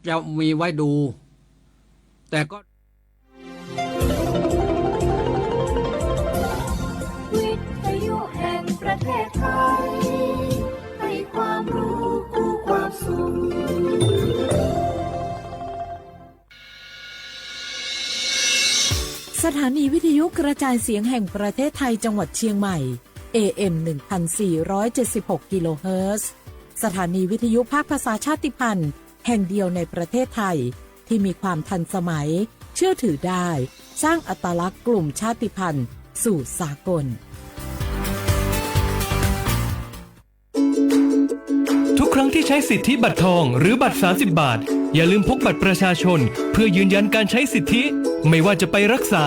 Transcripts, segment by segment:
จะมีไว้ดูแต่ก็วิทยุแห่งประเทศไทยให้ความรู้กู้ความสุขสถานีวิทยุกระจายเสียงแห่งประเทศไทยจังหวัดเชียงใหม่ AM 1476 กิโลเฮิรตซ์สถานีวิทยุภาคภาษาชาติพันธุ์แห่งเดียวในประเทศไทยที่มีความทันสมัยเชื่อถือได้สร้างอัตลักษณ์กลุ่มชาติพันธุ์สู่สากลทุกครั้งที่ใช้สิทธิบัตรทองหรือบัตร30 บาทอย่าลืมพกบัตรประชาชนเพื่อยืนยันการใช้สิทธิไม่ว่าจะไปรักษา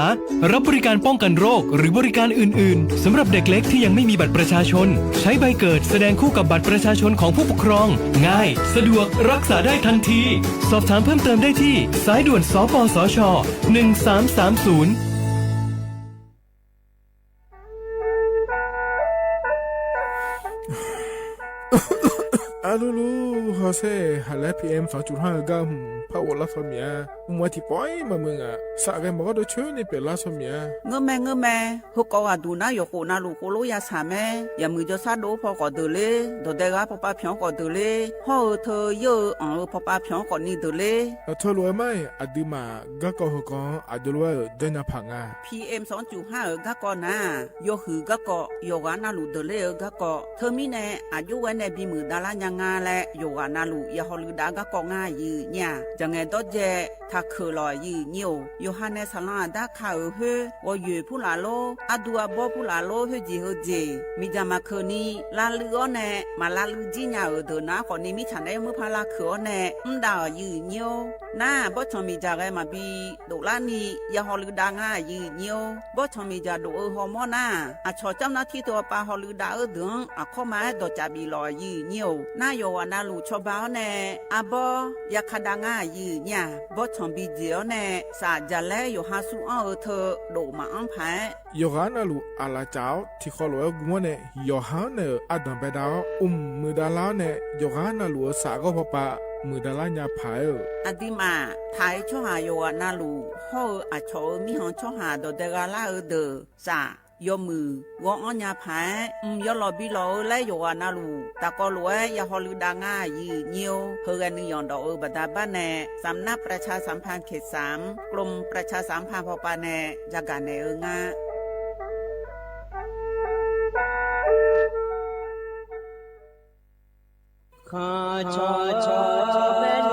รับบริการป้องกันโรคหรือบริการอื่นๆสำหรับเด็กเล็กที่ยังไม่มีบัตรประชาชนใช้ใบเกิดแสดงคู่กับบัตรประชาชนของผู้ปกครองง่ายสะดวกรักษาได้ทันทีสอบถามเพิ่มเติมได้ที่สายด่วนสปสช1330ลูลูฮอเซ่ฮัลโหล PM 2.5 กัมพาวลาสเมียมัวที่ปอยมามึงอ่ะสักแกบอกว่าโดนช่วยในเป็นลาสเมียเงื้อแม่ฮุกว่าดูนะยกนาลูกโลยาสาแม่อย่ามือจะซาโดพอก็เดเลยโดเดกาพอป้าเพียงก็เดเลยพ่อเธอเยอะพอป้าเพียงก็นี่เดเลยเธอรวยไหมอดีมาก็ก็ฮุกอดีรวยเดินพังอ่ะ PM 2.5 ก็ก็นะยกหือก็ก็ยกนาลูเดเลยก็ก็เธอมีแน่อายุวันในบีมือดารายังงาและโยกนาลูยาฮอลือดาก็ก็ง่ายยืเนี่ยจังไงต้องเจถ้าคือลอยยืนิวโยฮันเนสลาดาข่าวเฮวอยู่ผู้ลาโลอดัวบ่ผู้ลาโลเฮจีเฮจีมีจามาคืนนี้ลาลือแน่มาลาลือจีน่าเดนะคนนี้มีฉันได้มือพาลาคือแน่ดาวยืนิวน่าบ่ชมีจากไอ้มาบีดูลานี่ยาฮอลือดางายืนิวบ่ชมีจากดูฮอร์โมน่าอาชอเจ้าหน้าที่ตัวปาฮอลือดาดึงอาข้อมาดจาบีลอยยืนิวน่าโยวานาลูชอบาแน่อาบ่ยาคดางายืเนี่ยบ่ชมบีเจียวแน่สาจะแลอยู่หาสู้เธอโดมาอันแพ้ยอฮานาลูอาลาเจ้าที่เขาลอยกัวเนี่ยยอฮานาอดัมเปดาวมือดาลาเนี่ยยอฮานาลูสาก็พอปะมือดาลาญาพายอดีมาไทยช่อหาโยนาลูห่ออาชอมีหองช่อหาโดเดกาลาเดอสายมือวงอัญญาผายยอลอบิโลและโยวานาลูตะกอลวยยาฮอลือดางายืเนียวเฮกันนิยอนดอกบัดาบ้านแน่สำนักประชาสัมพันธ์เขต3กรมประชาสัมพันธ์พอปาแน่จากการในงาข้าชอเมน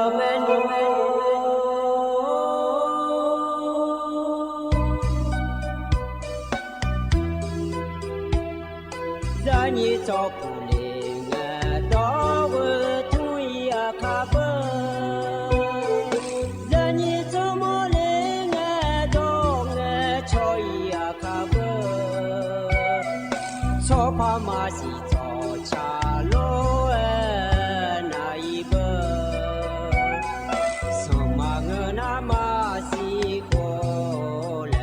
จอบผู้เลี้ยงดอกทุยอาคาเบจะนี่จะมอเลี้ยงดอกชอยอาคาเบชอบพามาสิจอชาโลนาอีเบสมังนามาสิโกเล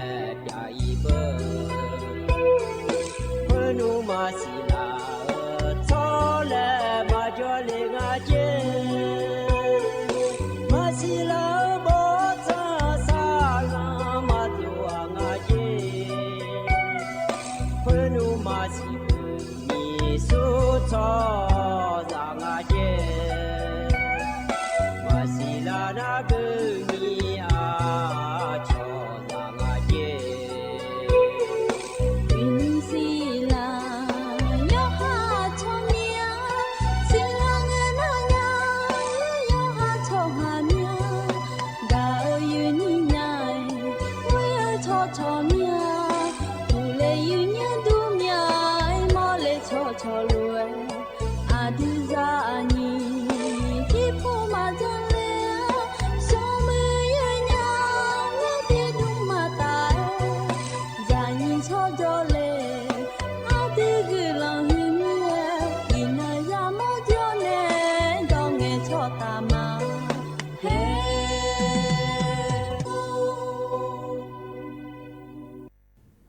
ดาอีเบพนุมาสิ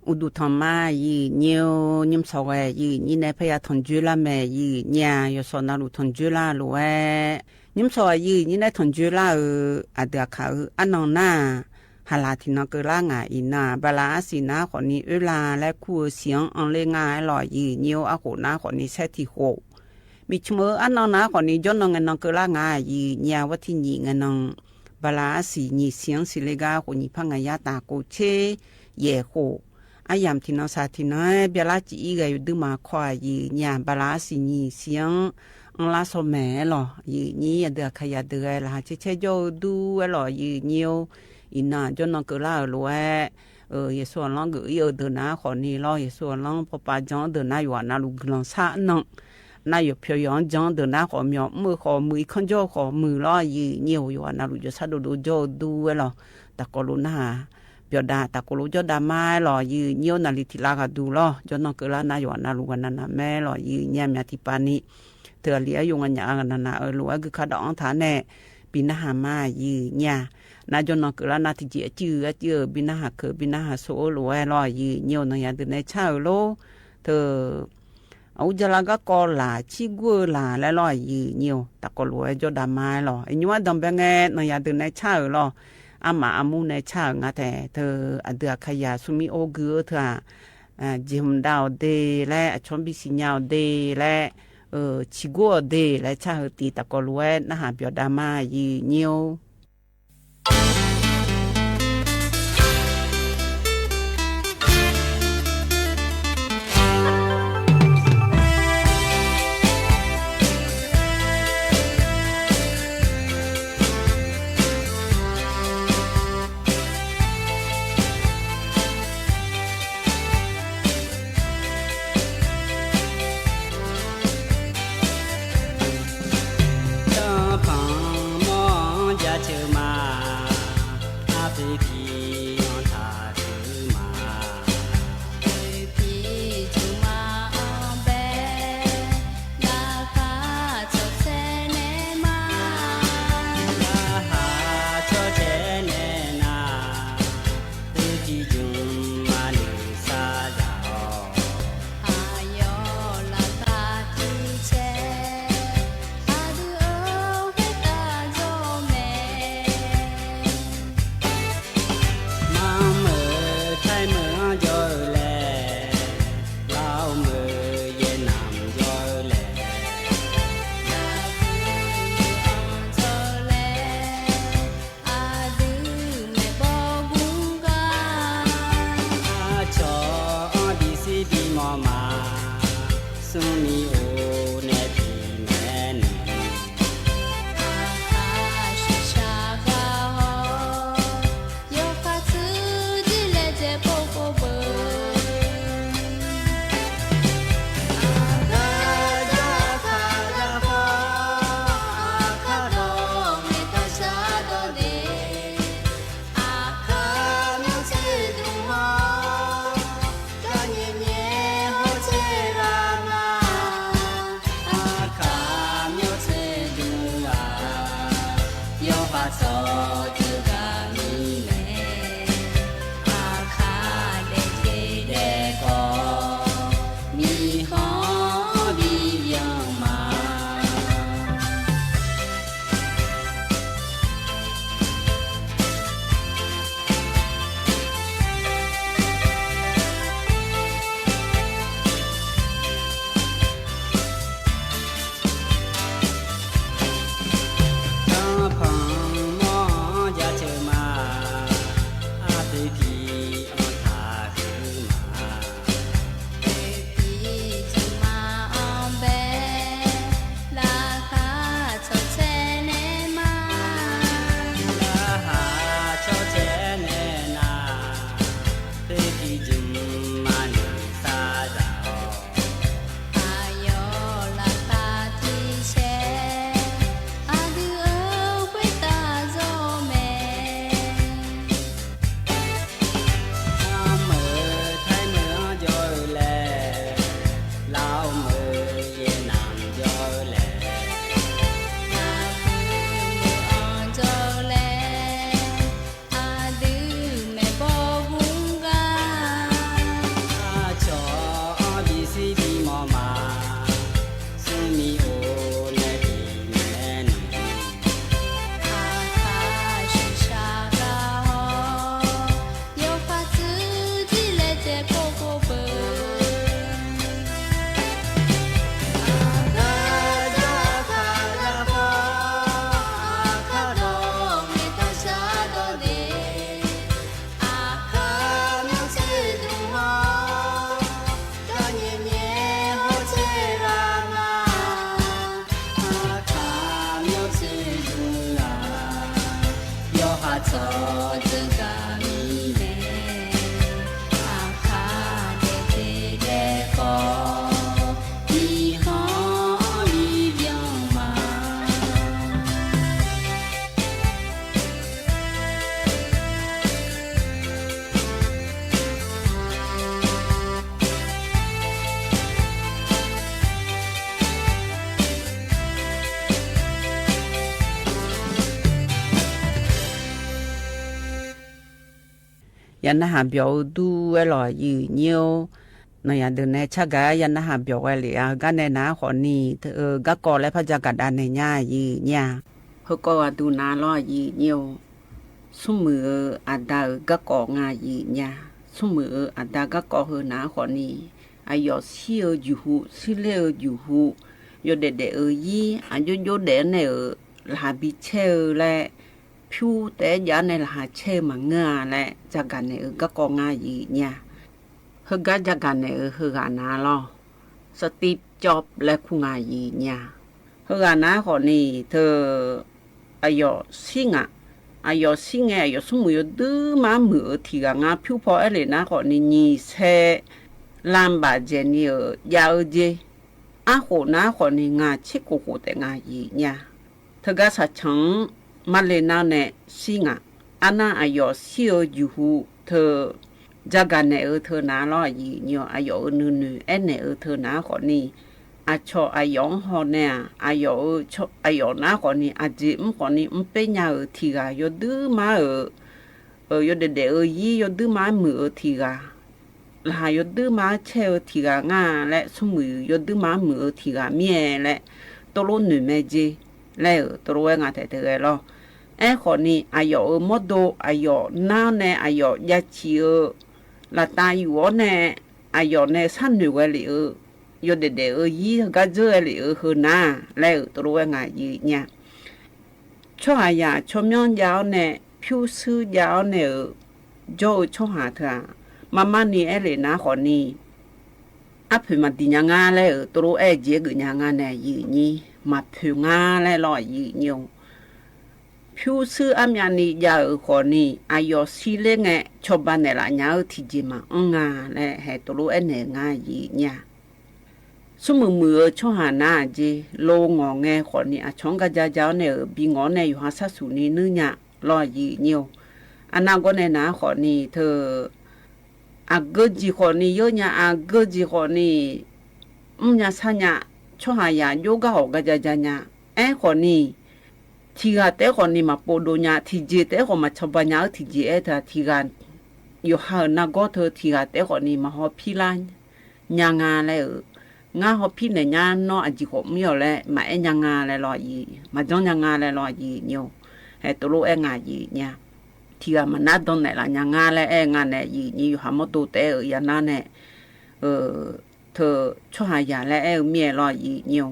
อุดุธรรมายีเนียวนิมสาวยีนี่ในพยาทนจุลาแม่ยีเนี่ยยศนาลุทนจุลาลุเอ nhưng sau như như này thằng chú là ở được khảo ăn non na hà là thì nó cứ là ngài na bà là xí na còn ní là lại cua xiang ăn lên ngài lò như nhiều à cổ na còn ní sẽ thì khổ mi chmơ ăn non na còn ní cho nó ngài nó cứ là ngài như nhà vợ thì nhị ngài nó bà là xí nhị xiang xí lê ga còn ní phăng ngài ya ta cổ chế dễ khổ ai yam thì nó sa thì nó bà là chỉ cái đứa mà khoai như nhà bà là xí nhị xiang là số mẹ lò như nhị được khai được là chế cho du lò như nhiều ina cho nó cứ là lúa ye so long gửi ở từ na khỏi ni lo ye so long papa chọn từ na yuan na lu long sa nong na yu phiêu yuan chọn từ na khỏi miao mưa khỏi mưa không cho khỏi mưa lo gì nhiều yuan na lu cho sa đồ cho du lo ta có lu na biểu đà ta có lu cho đà mai lo gì nhiều na li thì la cả du lo cho nó cứ là na yuan na lu gần na mẹ lo gì nhà mẹ thì pani thừa lý dùng anh nhà na ở lúa cứ khá đón thả nè bị na hà ma gì nhà na cho nó cứ là na thì chỉ chưa bên na hạt khờ bên na hạt số lúa lo gì nhiều nó nhà từ này chào lô thờ ông giờ là các con là chi quơ là lại lo gì nhiều ta có lúa cho đam mai lo nhưng mà đồng bên nghe nó nhà từ này chào lo mà mu này chào ngã thế thờ được khai ya sumi ô gứa thà dìm đào đề lại chuẩn bị xin nhau đề lại chi quơ đề lại chào thì ta có lúa na hạt biểu đam mai gì nhiều ยันนะหาเบียวดูไว้หล่อยืเนียวในยันเดินในชักกะยันนะหาเบียวไว้เลยกันในนาขอนี่ก็ก่อและพระจักรดานในย่ายืเนี่ยเขาก็ดูนาล่อยืเนียวสมืออาดาก็ก่องายืเนี่ยสมืออาดาก็ก่อเฮนาขอนี่อายอเสียอยู่หูสิเลอยู่หูโยเดเดยี่อายุโยเดเนี่ยลาบิเชและผิวแต่ยาในลาเชมังเงาและจากกันในก็กองงายีเนี่ยเฮก็จากกันในเฮกานาลอสติปจอบและคุงายีเนี่ยเฮกานาขอนี่เธออายอสิงะอายอสิงะอายอสมุยดื้อมามือที่กางาผิวพอเอเลนะขอนี่นี่เซลามบาเจนี่ยาวเจอาโหนะขอนี่งาชิโกโหแต่งายีเนี่ยเธอก็สัจฉังมาเลนาเนสิงะอานาอายอเสียอยู่หูเธอจากกันในเธอนาลอยีเนียวอายอนูเอ็นในเธอนาขอนี่อาชออายองหอเนี่ยอายอนาขอนี่อาจิมขอนี่เป็นยาทีกายดื้อมายเดยี่ยดื้อมามือทีกาลายดื้อมาเชลทีกางาและสมุยดื้อมามือทีกาเมียและตโลหนึ่งเมจีแล้วตัวงาแต่เธอแล้วขอนี่อายอมดอายอน้าเนี่ยอายอยาชีละตาอยู่เนี่ยอายอเนี่ยสั้นอยู่กันเลยยเดยี่ก็เจอเลยหือน้าแล้วตัวงายีเนี่ยช่วงยาช่วงย้อนยาวเนี่ยผิวซื้อยาวเนี่ยโจช่วงหาเธอมานี่เลยนะขอนี่อัพมาดีงาแล้วตัวเจ๊กุญงาเนี่ยยีนี่มาผิวงาและลอยยีเนียวผิวซื้ออามีนี่ยาขอนี่อายอสิเลงชอบบ้านเนี่ยละยาที่จีมาองาและให้ตัวเนี่ยงายีเนี่ยสมมือช่วงหาหน้าจีโลงอแงขอนี่อาช่องกระจายาวเนี่ยบีงอเนี่ยอยู่หาสัสุนี่นึเนี่ยลอยยีเนียวอันนั้นก็เนี่ยนะขอนี่เธออากจีขอนี่เยอะเนี่ยอากจีขอนี่เนี่ยสัญญาช่วงหายาโยกหอกระจายเนี่ยขอนี่ที่กันแต่ขอนี่มาปโดเนี่ยที่เจแต่ขอมาชอบเนี่ยที่เจแต่ที่กันอยู่หาหน้าก็เธอที่กันแต่ขอนี่มาหอบพี่ล้านยางาเลยงาหอบพี่เนี่ยยานน้ออจิขอไม่เอาเลยมาเอ็นยางาเลยลอยยีมาจ้องยางาเลยลอยยีเนี่ยให้ตัวงายีเนี่ยที่กันมันน่าโดนเนี่ยละยางาเลยงาเนี่ยยีนี่อยู่หามาตัวแต่ยานาเนี่ยเธอช่วยหายาและเมียรอยีเนียว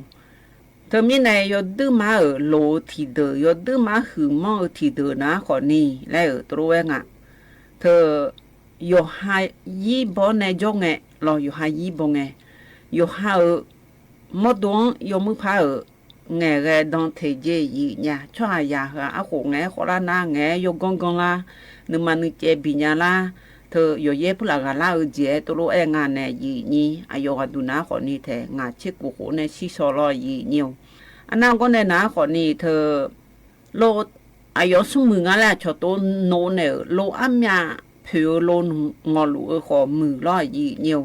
เธอมีในยอดื้อมาโลทีเดยอดื้อมาหือมอทีเดนะขอนี่และตัวงะเธอยอหายยีบอในจงเงรอยอหายยีบงเงยอหามดวงยอมือพาเงแกดองเทเจยีเนี่ยช่วยหายาหาอาโขเงขอลานาเงยกงงลานึกมันนึกเจบิญญาลาเธออยู่เย่พลากาลาเจตัวงานเนี่ยยีนี่อายอดูนาขอนี่แทงาเช็คกูโหในชิซอลอยีเนียวอันนั้นก็ในนาขอนี่เธอโลอายอสมืองาแหละชอตัวโนเนี่ยโลอัมยาเผือโลงอลูขอมือลอยีเนียว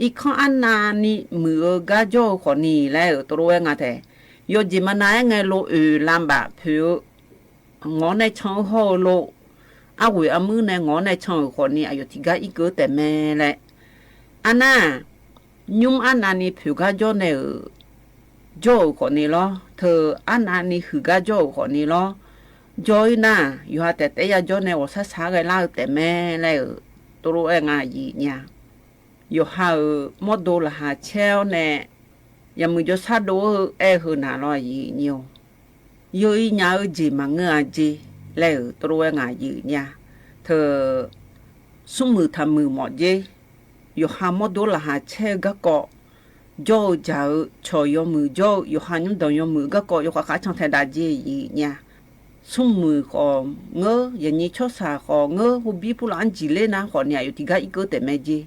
อีกข้ออันนานี่มือกาโจขอนี่แล้วตัวงาแทยอจิมานายไงโลลำบากเผืองอในช่องห่อโลอาวุธอามือในงอในช่องคนนี้อายุที่ก็อีกแต่แม่แหละอันน่ะยุ่งอันนั้นนี่ผิวก็จ่อเนี่ยจ่อคนนี้ล้อเธออันนั้นนี่คือก็จ่อคนนี้ล้อจ่อยน่ะอยู่หาแต่ยาจ่อเนี่ยว่าช้าๆกันเล่าแต่แม่แล้วตัวงายีเนี่ยอยู่หามดดูละหาเชลเนี่ยยังมือจะซาดูหือหน้าลอยยีเนี่ยยูอีหน้าจีมังเงาจีแล้วตัวงายีเนี่ยเธอสมือทำมือหมดเยอยู่หามดดูละหาเชลก็เกาะโจจะชอยมือโจอยู่หายุ่งดองยมือก็เกาะอยู่ข้าช่างแทนดาจียีเนี่ย สุ่มมือก็เงออย่างนี้ชอบสาขอเงอฮบีผู้หลานจีเลนะขอเนี่ยอยู่ที่กาอีกแต่แม่จี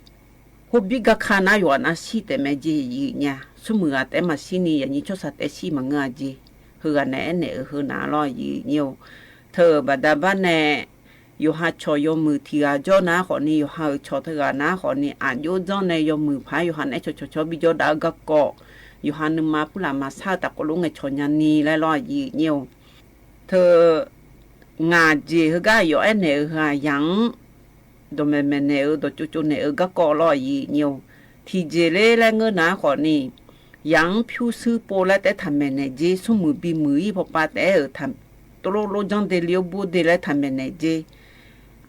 ฮบีก็ขานาอยู่นะสิแต่แม่จีเนี่ยสุ่มมือแต่มาสินี่อย่างนี้ชอบสาแต่สิมังเงาจีเฮือแน่เนอเฮือนาลอยเนี่ยเธอบัดบ้านแน่อยู่หาชอยมือที่อาจอนะขอนี่อยู่หาชอเธอนะขอนี่อายุจอในยมือพายอยู่หันไอชอบิจอดากเกาะอยู่หันนึงมาผู้หลานมาซาตะกลุงไอชอยันนี่และลอยเนี่ยเธองาจีเฮกาอยู่ไอเนอหายังโดเมเมเนอโดจุเนอก็กอลอยเนี่ยที่เจเลและเงินนะขอนี่ยังผิวซื้อโปและแต่ทำเมเนเจสมือบีมือพอปาแต่ทำตัวโลจังเดลียวบูเดและทำเมเนเจ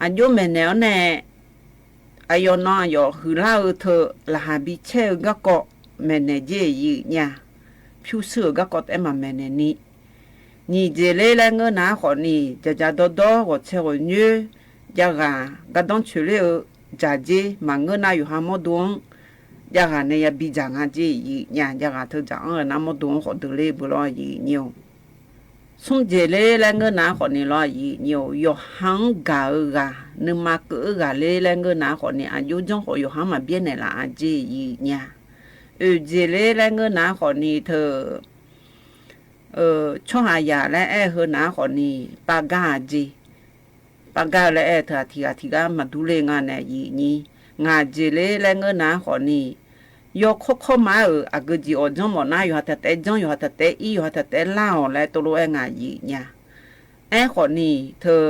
อันโยเมเนอเนอายอนอยคือลาเธอละหาบิเชก็กอเมเนเจเนี่ยผิวซื้อก็กอแต่มาเมเนนี่นี่เจเลและเงินนะขอนี่จะดอก็เชวเนื้อยากก็ต้องช่วยเหลือจ่าเจมาเงินนะอยู่หาหมดดวงยากเนี่ยบิจังอาเจเนี่ยยากเธอจังนะหมดดวงขอดูเลยบุรอยเนี่ยสมเจเลและเงินนะขอนี่รอยเนี่ยอยู่หังกานึกมาเกิดเลและเงินนะขอนี่อายุจังขออยู่หังมาเบี้ยเนี่ยละอาเจเนี่ยเจเลและเงินนะขอนี่เธอช่วงหายาและเฮือนาขอนี่ปากาจีปากาและเธอที่กามาดูเลงานเนี่ยนี่งาเจเลและเงินนาขอนี่ยกข้อมาอากจีอจังหมดนาอยู่หัดแต่จังอยู่หัดแต่อีอยู่หัดแต่เล่าและตัวงาเนี่ยขอนี่เธอ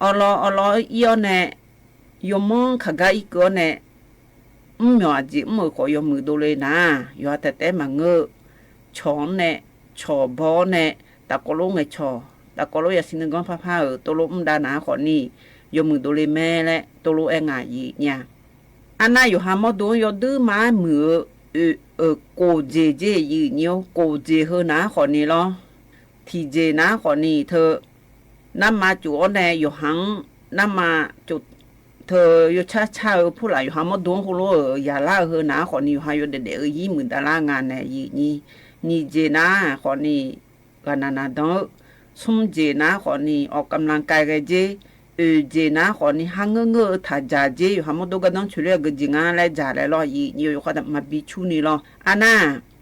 อลอีอเนี่ยยมงขกาอีกเนี่ยมีอาจีมือขอยมือดูเลยนะอยู่หัดแต่มาเงอช้อนเนี่ยชอบอเนี่ยตะกลุงไอชอตะกลุงอยากสินึกก้อนผ้าตัวลุมดานาขอนี่ยมือดูเลยแม่และตัวลุงงาเนี่ยอันน่าอยู่หาหมดดวงยดื้อมามือโกเจเนี่ยโกเจเฮนะขอนี่ลอทีเจนะขอนี่เธอน้ำมาจุอเนี่ยอยู่หังน้ำมาจุดเธออยู่ช้าผู้หลายอยู่หาหมดดวงคุณรู้อย่าล่าเฮนะขอนี่อยู่หาอยู่เด็กยี่หมื่นดาลางานเนี่ยนี่เจนะขอนี่กันนาดองสุ่มเจนะขอนี่ออกกำลังกายกันเจเจนะขอนี่หังเงถ้าจ่าเจอยู่หาหมดก็ต้องช่วยเหลือกันจริงอ่ะและจ่าและรออยู่ขอแต่มาบิชูนี่รออันน่ะ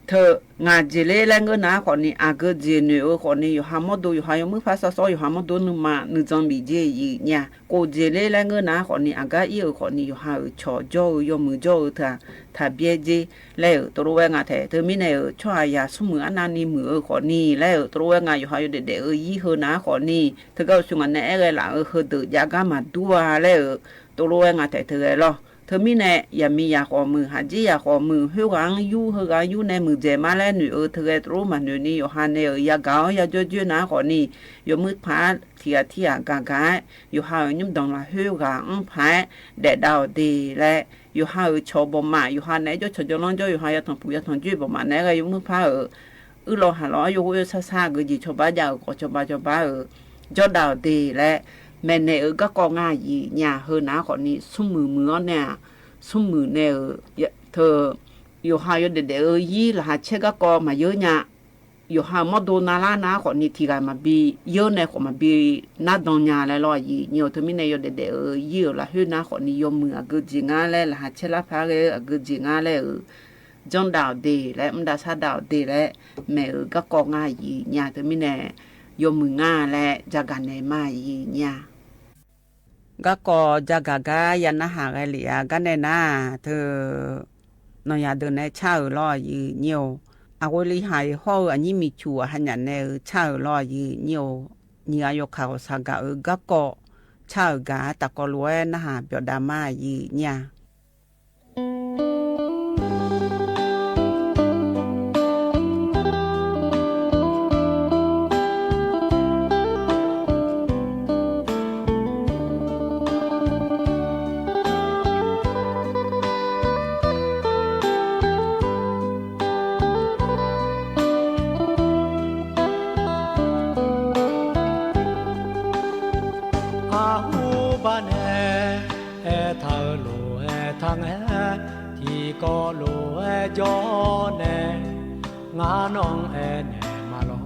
เธองาเจเลและเงินนะขอนี่อากเจเนอขอนี่อยู่หาหมดอยู่หามือภาษาซออยู่หาหมดนึงมานึกจังบีเจเนี่ยโกเจเลและเงินนะขอนี่อากอีขอนี่อยู่หาชอจอยู่มือจอถ้าเบียเจแล้วตัวงาแท้เธอมีเนี่ยช่วยยาสมืออันนั้นนี่มือขอนี่แล้วตัวงาอยู่หาอยู่เด็กยี่เฮนะขอนี่เธอก็ช่วยงานแน่เลยหลังเฮเดยากามาดัวแล้วตัวงาแท้เธอเลยเธอมีเนี่ยอย่ามียาขอมือหาจียาขอมือเฮกังยูในมือเจมาแล้วหนูเธอรู้มันหนูนี่อยู่หันเนี่ยยาเกาอย่าจ่อนะขอนี่อยู่มือพาที่กากาอยู่หายุ่มดองละเฮกังพาแดดดาวดีและอยู่หาชอบมาอยู่หันเนี่ยจ่อน้องจ่ออยู่หายาทองปุยาทองจุ้ยประมาณนี้ก็อยู่มือพารอหาล้ออยู่ซ่าก็จีชอบบ้ายาก็ชอบบ้าจ่อดาวดีและแม่เนี่ยก็กองง่ายเนี่ยเฮนะขอนี่สุ่มมือเนี่ยสุ่มมือเนี่ยเธออยู่หาอยู่เด็กยี่ละหาเช็คก็มาเยอะเนี่ยอยู่หาหมดโดนาลานะขอนี่ที่กันมาบีเยอะเนี่ยขอมาบีนัดดองเนี่ยแล้วรอเนี่ยเธอมีเนี่ยอยู่เด็กยี่ละเฮนะขอนี่ยมือก็จริงอ่ะแล้วละหาเช็คละพาเลยก็จริงอ่ะแล้วจงดาวดีและมันดาซาดาวดีและแม่ก็กองง่ายเนี่ยเธอมีเนี่ยยมือง่ายและจากกันในมาเนี่ยก็ก็จะกะยันนะหาไกเหลียกันแน่น่ะเธอนอยาเดินในเช่ารอเนียวเอาไว้ลิหายห้ออันนี้มีชัวหันยันในเช่ารอเนียวนี่อายุเขาสักก็ก็เช่ากะตะกอลวยนะหาเปียวดามาเนี่ย ก็โลจอแน่งานองแอแน่มาลอ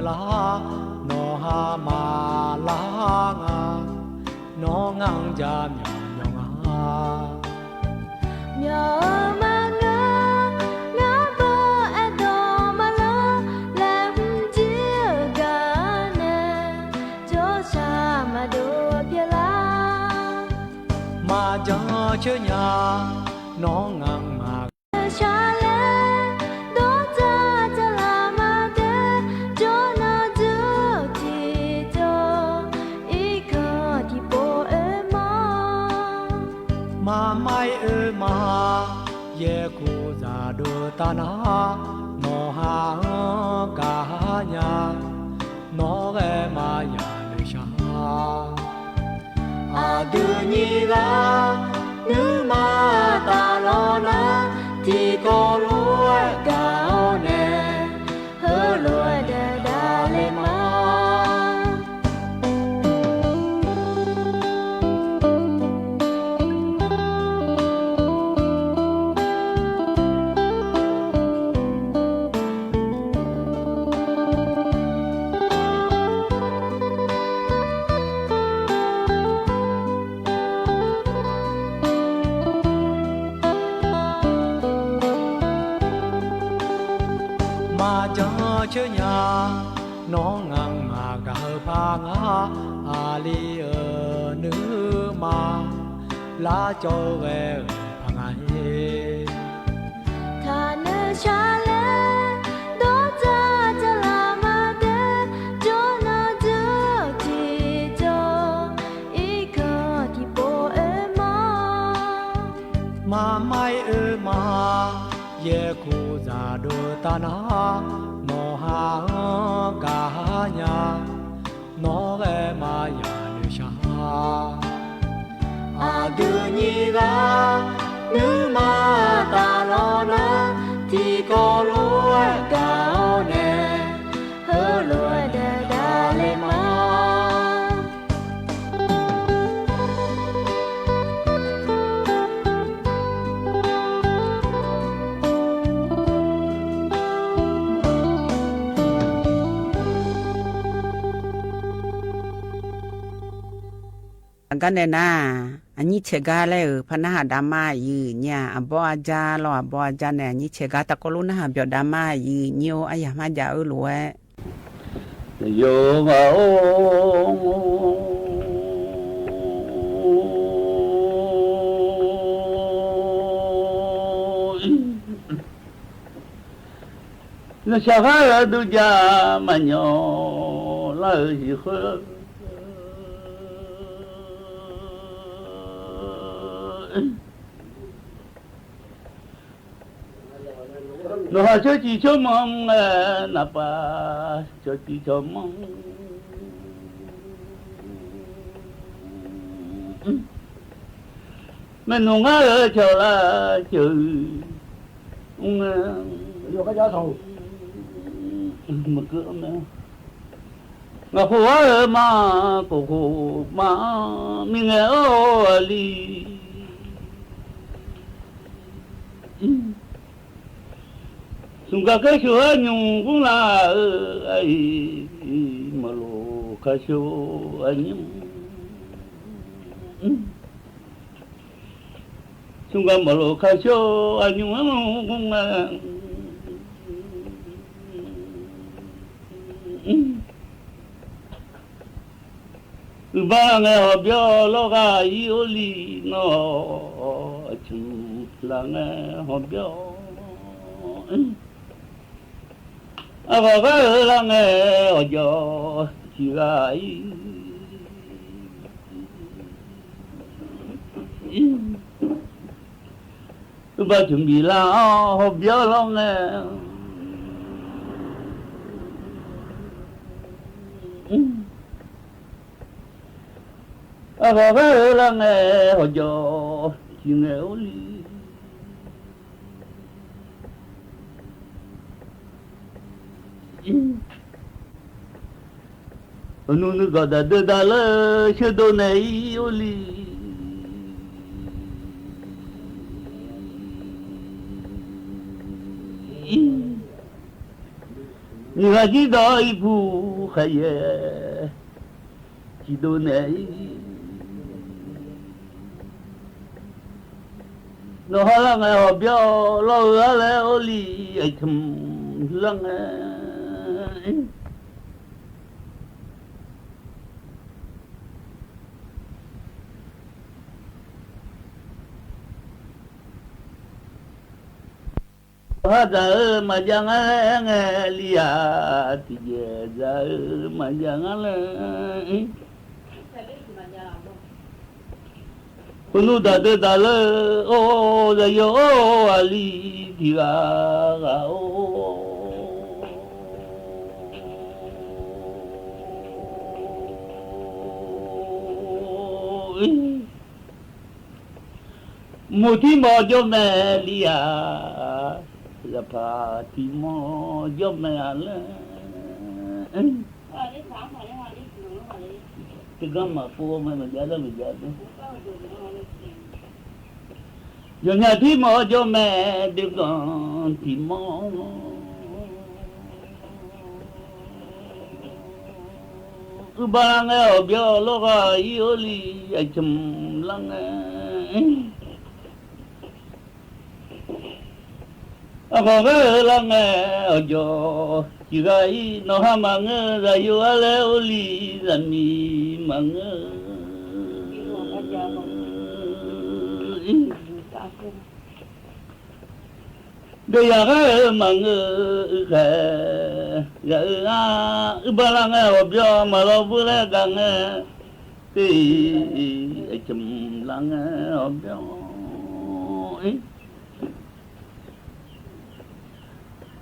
la no ha ma la nga no ngang ja myo nga nhớ mà ngỡ ngỡ bơ ai đó mà lỡ làm chia cả nè cho cha mà đua bia la ma ja chơ nya no ngang ma cha lẽ đó cha cha là mà thế cho nó giữ chỉ cho ý cơ thì bộ em ma mai ma ye ku za do ta na no ha ka nya no ge ma ya le sha a du ni ga nu ma ta lo na ti ko lu ga ne hơ lúa đà đà lê ma ma ja chơ nya no ngang ma ga pha nga a li nữ ma la cho ge pha nga ye thà nơ cha lẽ đó cha cha là mà thế cho nó giữ chỉ cho ý cơ thì bộ em ma mai ma ye ku za do ta na no ha ka nya no ge ma ya le sha a du ni ga nu ma ta lo na ti ko lu ga ne hơ lúa đà đà lê maกันเนี่ยนะอันนี้เชกาเลยพนักดามายืเนี่ยบ่อาจารย์รอบ่อาจารย์เนี่ยนี่เชกาตะกลุนะเบียดามายืนิวอายามาจาลัวโยมาโอ那小孩儿都家蛮牛，那一会儿。nó cho chị cho mong nạp cho chị cho mong mình không ở chờ là chờ vô cái giá thầu một cửa nữa ngọc hoa mà cổ mà mình ở đi chúng ta cái chỗ nhung cũng là ấy mà lô cái chỗ anh chúng ta mà lô cái chỗ anh nhung cũng là ba ngày họ biểu lo cái yêu li nó chúng là ngày họ biểu à bà cái là nghe ở chỗ chị gái bà chuẩn bị là họ biết lo nghe à bà cái là nghe ở chỗ chị nghèo đi nó gọi là đưa ra là chưa đồ này oli 你还记得一部海耶，几多年？nó hỏi là ngày họ biểu lo ra lẽ ô li ai thầm lăng ha giờ mà chẳng nghe lia thì giờ mà chẳng nghe nu da de da le o da yo ali ti ga o mo ti mo jo me lia la pa ti mo jo me ale cái gam mà phô mà giá đó mình giá đó giờ nhà thì mò cho mẹ được còn thì mò cứ ba ngày ở bờ lo cái yêu li ai chấm lăng à còn cái lăng ở chỗ chỉ cái nó ham mang ra yêu leo li ra mi mang bây giờ cái mang cái à ba lang ở bờ mà lo bữa nay càng thì chấm lang ở bờ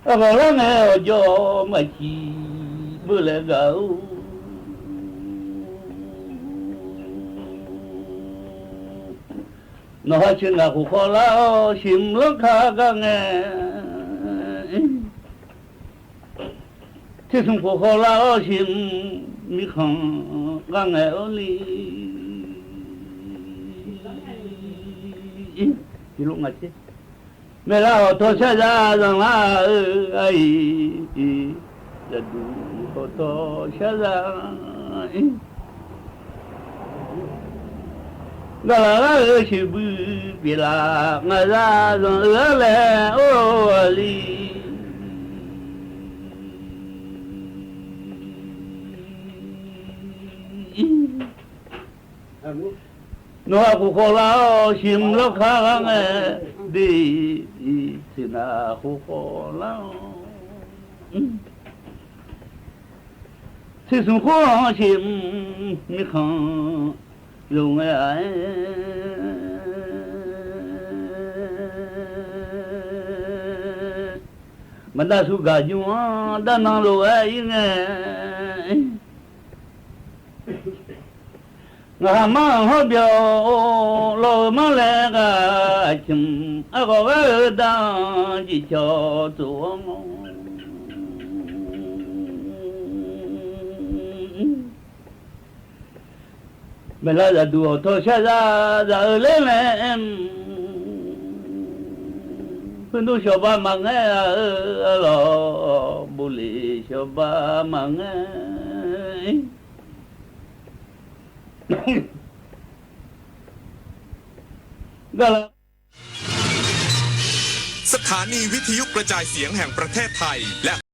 à còn lang ở chỗ mà chỉ bữa nay gạo nó hay chuyện là khu kho lao chim lót khá cả nghe thế xong khu kho lao chim mi không cả nghe oli thì lúc này chứ mẹ lao thôi sẽ ra rằng là ai là đủ thôi sẽ ra gà là chỉ bị là ngã ra rồi lẽ ô li nó cũng khó lao chim nó khá nghe đi thì là cũng khó lao thì xuống khó chim mi không dùng ấy mà đã su gà chúng đã nói lo ấy nghe ngà mà họ biểu lo mà lẽ gà chim à có cái đang chỉ cho xuống mẹ là đùa thôi sẽ ra giờ lên em phân đôi cho ba mà nghe lo bù lì cho ba mà nghe ก็แล้ว สถานีวิทยุกระจายเสียงแห่งประเทศไทยและ